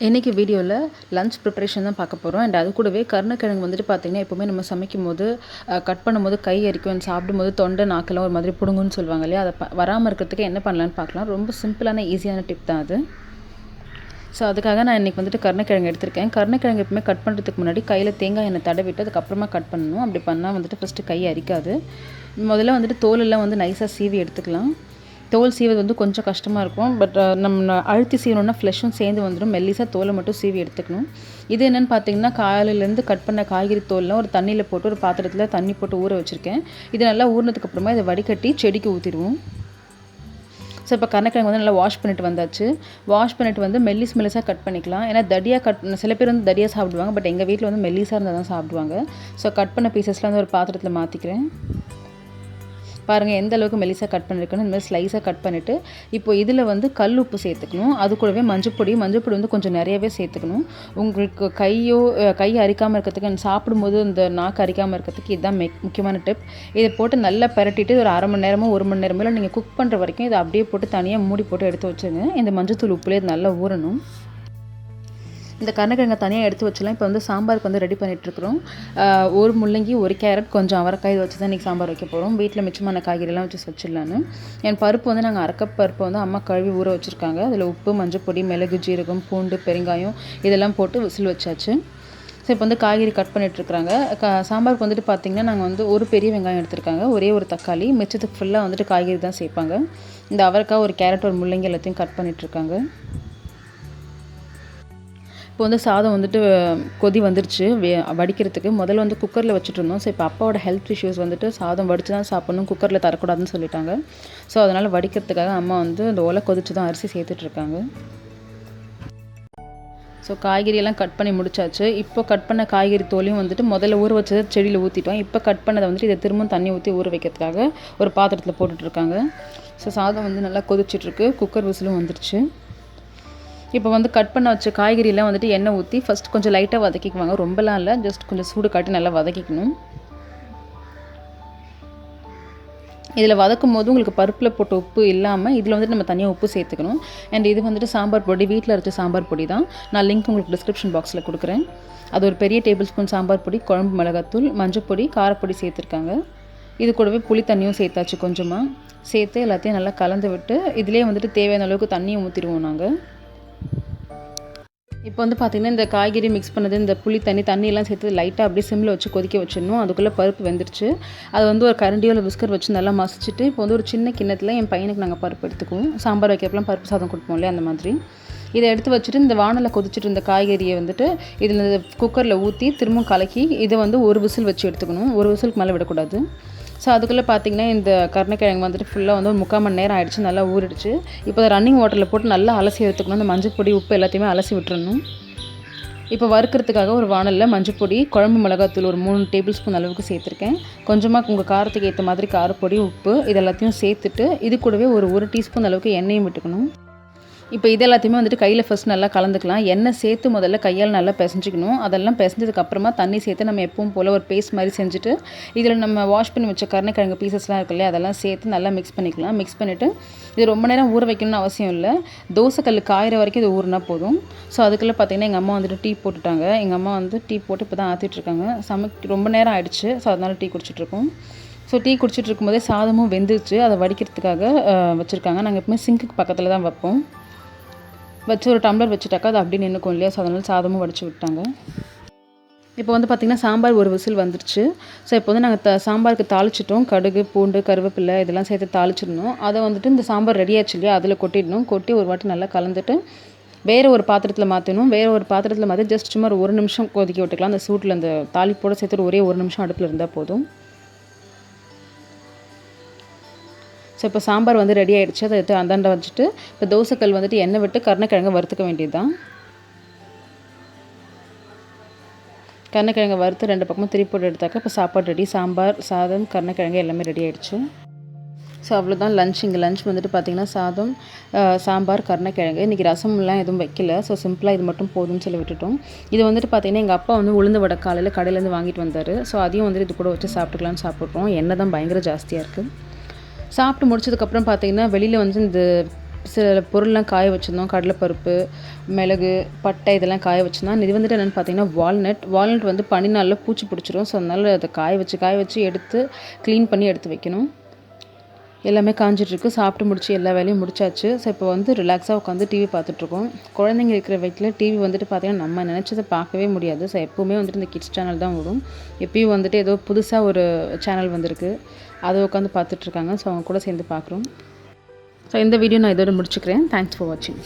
இன்றைக்கி வீடியோவில் lunch preparation தான் பார்க்க போகிறோம். அண்ட் அது கூடவே கருணக்கிழங்கு வந்துட்டு பார்த்திங்கன்னா எப்போவுமே நம்ம சமைக்கும் போது கட் பண்ணும்போது கை அரிக்கும், சாப்பிடும்போது தொண்டை நாக்கெல்லாம் ஒரு மாதிரி பிடுங்குன்னு சொல்லுவாங்க இல்லையா? அதை வராமல் இருக்கிறதுக்கு என்ன பண்ணலான்னு பார்க்கலாம். ரொம்ப சிம்பிளான ஈஸியான டிப் தான் அது. ஸோ அதுக்காக நான் இன்றைக்கி வந்துட்டு கருணக்கிழங்கு எடுத்திருக்கேன். கருணக்கிழங்கு எப்பவுமே கட் பண்ணுறதுக்கு முன்னாடி கையில் தேங்காய் எண்ணெய் தடவிட்டு அதுக்கப்புறமா கட் பண்ணணும். அப்படி பண்ணால் வந்துட்டு ஃபஸ்ட்டு கை அரிக்காது. முதல்ல வந்துட்டு தோலெல்லாம் வந்து நைஸாக சீவி எடுத்துக்கலாம். தோல் சீவது வந்து கொஞ்சம் கஷ்டமாக இருக்கும். பட் நம்ம அழுத்தி சீவணுன்னா ஃப்ளெஷ்ஷும் சேர்ந்து வந்துடும். மெல்லிசாக தோலை மட்டும் சீவி எடுத்துக்கணும். இது என்னென்னு பார்த்தீங்கன்னா, காலையிலேருந்து கட் பண்ண காய்கறி தோல்லாம் ஒரு தண்ணியில் போட்டு ஒரு பாத்திரத்தில் தண்ணி போட்டு ஊற வச்சுருக்கேன். இது நல்லா ஊறினதுக்கப்புறமா இதை வடிகட்டி செடிக்கு ஊற்றிடுவோம். ஸோ இப்போ கருணக்கிழங்கு வந்து நல்லா வாஷ் பண்ணிட்டு வந்தாச்சு. வாஷ் பண்ணிட்டு வந்து மெல்லிஸாக கட் பண்ணிக்கலாம். ஏன்னா சில பேர் வந்து தடியாக சாப்பிடுவாங்க. பட் எங்கள் வீட்டில் வந்து மெல்லிஸாக இருந்தால் தான் சாப்பிடுவாங்க. ஸோ கட் பண்ண பீசஸ்லாம் வந்து ஒரு பாத்திரத்தில் மாற்றிக்கிறேன். பாருங்கள் எந்த அளவுக்கு மெலிசாக கட் பண்ணியிருக்கணும். இந்த மாதிரி ஸ்லைஸாக கட் பண்ணிவிட்டு இப்போ இதில் வந்து கல் உப்பு சேர்த்துக்கணும். அது கூடவே மஞ்சப்பொடி வந்து கொஞ்சம் நிறையவே சேர்த்துக்கணும். உங்களுக்கு கை அரிக்காமல் இருக்கிறதுக்கு, சாப்பிடும்போது இந்த நாக்கு அரிக்காமல் இருக்கிறதுக்கு இதுதான் முக்கியமான டிப். இதை போட்டு நல்லா பரட்டிட்டு ஒரு அரை மணி நேரமோ 1 மணி நேரமோ நீங்கள் குக் பண்ணுற வரைக்கும் இதை அப்படியே போட்டு தனியாக மூடி போட்டு எடுத்து வச்சுருங்க. இந்த மஞ்சத்தூள் உப்புலேயே இது நல்லா ஊறணும். இந்த கருணக்கிழங்கை தனியாக எடுத்து வச்சலாம். இப்போ வந்து சாம்பாருக்கு வந்து ரெடி பண்ணிகிட்ருக்குறோம். ஒரு முள்ளங்கி, ஒரு கேரட், கொஞ்சம் அவரைக்காய் வச்சு தான் இன்றைக்கி சாம்பார் வைக்க போகிறோம். வீட்டில் மிச்சமான காய்கறிலாம் வச்சு வச்சிடலான்னு. என் பருப்பு வந்து நாங்கள் அரைக்கப் பருப்பு வந்து அம்மா கழுவி ஊற வச்சுருக்காங்க. அதில் உப்பு, மஞ்சப்பொடி, மிளகு, ஜீரகம், பூண்டு, பெருங்காயம் இதெல்லாம் போட்டு விசில் வச்சாச்சு. ஸோ இப்போ வந்து காய்கறி கட் பண்ணிகிட்ருக்குறாங்க. சாம்பாருக்கு வந்துட்டு பார்த்திங்கன்னா நாங்கள் வந்து ஒரு பெரிய வெங்காயம் எடுத்துருக்காங்க, ஒரே ஒரு தக்காளி, மிச்சத்துக்கு ஃபுல்லாக வந்துட்டு காய்கறி தான் சேர்ப்பாங்க. இந்த அவரைக்காய், ஒரு கேரட், ஒரு முள்ளங்கி எல்லாத்தையும் கட் பண்ணிகிட்ருக்காங்க. இப்போ வந்து சாதம் வந்துட்டு கொதி வந்துருச்சு வடிக்கிறதுக்கு. முதல்ல வந்து குக்கரில் வச்சுட்டு இருந்தோம். ஸோ இப்போ அப்பாவோட ஹெல்த் இஷ்யூஸ் வந்துட்டு சாதம் வடித்து தான் சாப்பிட்ணும், குக்கரில் தரக்கூடாதுன்னு சொல்லிட்டாங்க. ஸோ அதனால் வடிக்கிறதுக்காக அம்மா வந்து அந்த ஒலை கொதிச்சு தான் அரிசி சேர்த்துட்ருக்காங்க. ஸோ காய்கறியெல்லாம் கட் பண்ணி முடிச்சாச்சு. இப்போ கட் பண்ண காய்கறி தோலையும் வந்துட்டு முதல்ல ஊற வச்சதை செடியில் ஊற்றிட்டோம். இப்போ கட் பண்ணதை வந்துட்டு இதை திரும்பவும் தண்ணி ஊற்றி ஊற வைக்கிறதுக்காக ஒரு பாத்திரத்தில் போட்டுட்ருக்காங்க. ஸோ சாதம் வந்து நல்லா கொதிச்சிட்ருக்கு. குக்கர் விசிலும் வந்துருச்சு. இப்போ வந்து கட் பண்ண வச்ச காய்கறியெல்லாம் வந்துட்டு எண்ணெய் ஊற்றி ஃபஸ்ட் கொஞ்சம் லைட்டாக வதக்கிக்குவாங்க. ரொம்பலாம் இல்லை, ஜஸ்ட் கொஞ்சம் சூடு காட்டி நல்லா வதக்கிக்கணும். இதில் வதக்கும் போது உங்களுக்கு பருப்பில் போட்ட உப்பு இல்லாமல் இதில் வந்துட்டு நம்ம தனியாக உப்பு சேர்த்துக்கணும். அண்ட் இது வந்துட்டு சாம்பார் பொடி, வீட்டில் அரைச்ச சாம்பார் பொடி தான். நான் லிங்க் உங்களுக்கு டிஸ்கிரிப்ஷன் பாக்ஸில் கொடுக்குறேன். அது ஒரு பெரிய டேபிள் ஸ்பூன் சாம்பார் பொடி, குழம்பு மிளகாத்தூள், மஞ்சப்பொடி, காரப்பொடி சேர்த்துருக்காங்க. இது கூடவே புளி தண்ணியும் சேர்த்தாச்சு. கொஞ்சமாக சேர்த்து எல்லாத்தையும் நல்லா கலந்து விட்டு இதிலே வந்துட்டு தேவையான அளவுக்கு தண்ணியும் ஊற்றிடுவோம் நாங்கள். இப்போ வந்து பார்த்திங்கன்னா இந்த காய்கறி மிக்ஸ் பண்ணது, இந்த புளி தண்ணியெல்லாம் சேர்த்து லைட்டாக அப்படியே சிம்மில் வச்சு கொதிக்க வச்சிடணும். அதுக்குள்ளே பருப்பு வெந்துருச்சு. அது வந்து ஒரு கரண்டியோ இல்லை விஸ்கர் வச்சு நல்லா மசிச்சுட்டு இப்போ வந்து ஒரு சின்ன கிண்ணத்தில் என் பையனுக்கு நாங்கள் பருப்பு எடுத்துக்குவோம். சாம்பார் வைக்கிறப்பெல்லாம் பருப்பு சாதம் கொடுப்போம் இல்லையா, அந்த மாதிரி. இதை எடுத்து வச்சுட்டு இந்த வானலில் கொதிச்சுட்டு இருந்த காய்கறியை வந்துட்டு இதில் குக்கரில் ஊற்றி திரும்பவும் கலக்கி இதை வந்து ஒரு விசில் வச்சு எடுத்துக்கணும். ஒரு விசிலுக்கு மேலே விடக்கூடாது. ஸோ அதுக்குள்ளே பார்த்திங்கன்னா இந்த கருணக்கிழங்கு வந்துட்டு ஃபுல்லாக வந்து ஒரு 3/4 மணி நேரம் ஆகிடுச்சு. நல்லா ஊறிடுச்சு. இப்போ அதை ரன்னிங் வாட்டரில் போட்டு நல்லா அலசி எடுத்துக்கணும். இந்த மஞ்சள் பொடி, உப்பு எல்லாத்தையுமே அலசி விட்டுறணும். இப்போ வறுக்கிறதுக்காக ஒரு வானலில் மஞ்சப்பொடி, குழம்பு மிளகாத்தூள் ஒரு 3 டேபிள் ஸ்பூன் அளவுக்கு சேர்த்துருக்கேன். கொஞ்சமாக உங்கள் காரத்துக்கு ஏற்ற மாதிரி காரப்பொடி, உப்பு இது எல்லாத்தையும் சேர்த்துட்டு இது கூடவே ஒரு டீஸ்பூன் அளவுக்கு எண்ணெயும் விட்டுக்கணும். இப்போ இது எல்லாத்தையுமே வந்துட்டு கையில் ஃபஸ்ட் நல்லா கலந்துக்கலாம். எண்ணெய் சேர்த்து முதல்ல கையால் நல்லா பிசைஞ்சிக்கணும். அதெல்லாம் பிசைஞ்சதுக்கப்புறமா தண்ணி சேர்த்து நம்ம எப்பவும் போல் ஒரு பேஸ்ட் மாதிரி செஞ்சுட்டு இதில் நம்ம வாஷ் பண்ணி வச்ச கருணக்கிழங்கு பீசஸ்லாம் இருக்கு இல்லையா, அதெல்லாம் சேர்த்து நல்லா மிக்ஸ் பண்ணிக்கலாம். மிக்ஸ் பண்ணிவிட்டு இது ரொம்ப நேரம் ஊற வைக்கணும்னு அவசியம் இல்லை. தோசைக்கல் காயிற வரைக்கும் இது ஊறினா போதும். ஸோ அதுக்குள்ளே பார்த்திங்கன்னா எங்கள் அம்மா வந்துட்டு டீ போட்டுட்டாங்க. எங்கள் அம்மா வந்து டீ போட்டு இப்போ தான் ஆற்றிட்டுருக்காங்க. ரொம்ப நேரம் ஆகிடுச்சு. ஸோ அதனால் டீ குடிச்சிட்ருக்கோம். ஸோ டீ குடிச்சிட்டு இருக்கும்போதே சாதமும் வெந்துருச்சு. அதை வடிக்கிறதுக்காக வச்சுருக்காங்க. நாங்கள் எப்பவுமே சிங்க்குக்கு பக்கத்தில் தான் வைப்போம். வச்சு ஒரு டம்ளர் வச்சுட்டாக்கா அது அப்படி நின்றுக்கும் இல்லையா, ஸோ அதனால் சாதமும் வடித்து விட்டாங்க. இப்போ வந்து பார்த்திங்கன்னா சாம்பார் ஒரு விசில் வந்துருச்சு. ஸோ இப்போ வந்து நாங்கள் சாம்பாருக்கு தாளிச்சிட்டோம். கடுகு, பூண்டு, கருவேப்பிலை இதெல்லாம் சேர்த்து தாளிச்சிடணும். அதை வந்துட்டு இந்த சாம்பார் ரெடி ஆச்சு இல்லையா, அதில் கொட்டிடணும். கொட்டி ஒரு வாட்டி நல்லா கலந்துட்டு வேறு ஒரு பாத்திரத்தில் மாற்றணும். வேறு ஒரு பாத்திரத்தில் மாற்றி ஜஸ்ட் சும்மா ஒரு 1 நிமிஷம் கொதிக்க விட்டுக்கலாம். அந்த சூட்டில் அந்த தாளிப்போடு சேர்த்து ஒரே 1 நிமிஷம் அடுப்பில் இருந்தால் போதும். ஸோ இப்போ சாம்பார் வந்து ரெடி ஆகிடுச்சு. அதை எடுத்து அந்தாண்ட வச்சுட்டு இப்போ தோசைக்கல் வந்துட்டு எண்ணெய் விட்டு கருணக்கிழங்கை வறுத்துக்க வேண்டியது தான். கருணக்கிழங்கை வறுத்து 2 பக்கமும் திருப்பி போட்டு எடுத்தாக்கா இப்போ சாப்பாடு ரெடி. சாம்பார், சாதம், கருணக்கிழங்கு எல்லாமே ரெடி ஆகிடுச்சு. ஸோ அவ்வளோதான் லஞ்ச். இங்கே லஞ்ச் வந்துட்டு பார்த்திங்கன்னா சாதம், சாம்பார், கருணக்கிழங்கு. இன்றைக்கி ரசம்லாம் எதுவும் வைக்கல. ஸோ சிம்பிளாக இது மட்டும் போதும்னு சொல்லி விட்டுட்டோம். இது வந்துட்டு பார்த்திங்கன்னா எங்கள் அப்பா வந்து உளுந்து வடை காலையில் கடையிலேருந்து வாங்கிட்டு வந்தார். ஸோ அதையும் வந்துட்டு இது கூட வச்சு சாப்பிட்டுக்கலான்னு சாப்பிட்றோம். எண்ணெய் தான் பயங்கர ஜாஸ்தியாக இருக்குது. சாப்பிட்டு முடிச்சதுக்கப்புறம் பார்த்திங்கன்னா வெளியில் வந்து இந்த சில பொருள்லாம் காய வச்சுருந்தோம். கடலைப்பருப்பு, மிளகு, பட்டை இதெல்லாம் காய வச்சுருந்தோம். இது வந்துட்டு என்னென்னு பார்த்தீங்கன்னா வால்நட் வந்து பனி நாளில் பூச்சி பிடிச்சிரும். ஸோ அதனால் அதை காய வச்சு எடுத்து க்ளீன் பண்ணி எடுத்து வைக்கணும். எல்லாமே காஞ்சிட்ருக்கு. சாப்பிட்டு முடிச்சு எல்லா வேலையும் முடிச்சாச்சு. ஸோ இப்போ வந்து ரிலாக்ஸாக உட்காந்து டிவி பார்த்துட்ருக்கோம். குழந்தைங்க இருக்கிற வீட்டில் டிவி வந்துட்டு பார்த்திங்கன்னா நம்ம நினச்சதை பார்க்கவே முடியாது. ஸோ எப்போவுமே வந்துட்டு இந்த கிட்ஸ் சேனல் தான் வரும். எப்பயும் வந்துட்டு ஏதோ புதுசாக ஒரு சேனல் வந்திருக்கு, அதை உட்காந்து பார்த்துட்ருக்காங்க. ஸோ அவங்க கூட சேர்ந்து பார்க்குறோம். ஸோ இந்த வீடியோ நான் இதோட முடிச்சுக்கிறேன். தேங்க்ஸ் ஃபார் வாட்சிங்.